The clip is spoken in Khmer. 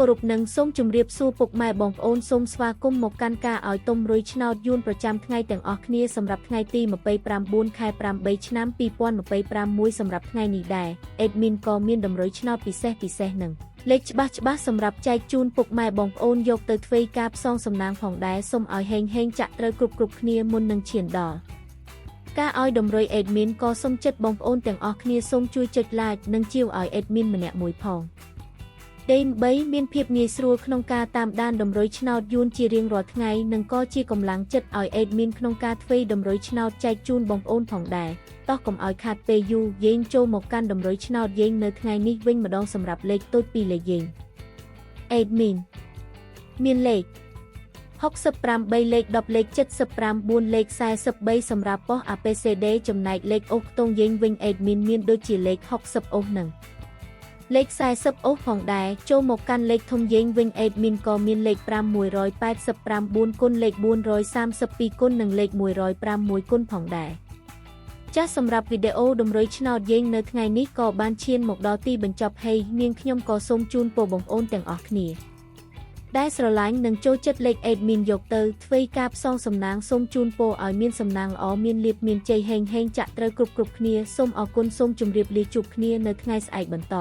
គោរពនឹងសូមជម្រាបសួរពុកម៉ែបងប្អូនសូមស្វាគមន៍មកកាន់ការឲ្យទុំរុយឆ្នោតយួនប្រចាំថ្ងៃទាំងអស់គ្នាសម្រាប់ថ្ងៃទី29ខែ8ឆ្នាំ2025សម្រាប់ថ្ងៃនេះដែរអេដមីនក៏មានតម្រុយឆ្នោតពិសេសនឹងលេខច្បាស់សម្រាប់ចែកជូនពុកម៉ែបងប្អូនយកទៅធ្វើការផ្សងសំណាងផងដែរសូមឲ្យហេងចាក់ត្រូវគ្រប់គ្នាមុននឹងឈានដល់ការឲ្យតម្រុយអេដមីនក៏សូមចិត្តបងប្អូនទាំងអស់គ្នាសូមជួយចុច like និងជាវឲ្យអេដមីនម្នាក់មួយផងដើម្បីមានភាពងាយស្រួលក្នុងការតាមដានតម្រុយឆ្នោតយួនជារៀងរាល់ថ្ងៃនិងក៏ជាកម្លាំងចិត្តឲ្យអេដមីនក្នុងការធ្វើតម្រុយឆ្នោតចែកជូនបងប្អូនផងដែរតោះកុំឲ្យខាតពេលយូរយើងចូលមកកាន់តម្រុយឆ្នោតយើងនៅថ្ងៃនេះវិញម្ដងសម្រាប់លេខតូច2លេខយើងអេដមីនមានលេខ68លេខ10លេខ79លេខ43សម្រាប់ប៉ុស ABCD ចំណែកលេខអូសខ្ទង់យើងវិញអេដមីនមានដូចជាលេខ60អូសនឹងលេខ40អូសផងដែរចូលមកកាន់លេខធំយើងវិញអេដមីនក៏មានលេខ589គុណលេខ432គុណនិងលេខ106គុណផងដែរចាសសម្រាប់វីដេអូតម្រុយឆ្នោតយើងនៅថ្ងៃនេះក៏បានឈានមកដល់ទីបញ្ចប់ហើយនាងខ្ញុំក៏សូមជូនពរបងប្អូនទាំងអស់គ្នាដែលស្រឡាញ់និងចូលចិត្តលេខអេដមីនយកទៅធ្វើការផ្សងសំណាងសូមជូនពរឲ្យមានសំណាងល្អមានលាភមានជ័យហេងចាក់ត្រូវគ្រប់គ្នាសូមអរគុណសូមជម្រាបលាជួបគ្នានៅថ្ងៃស្អែកបន្ត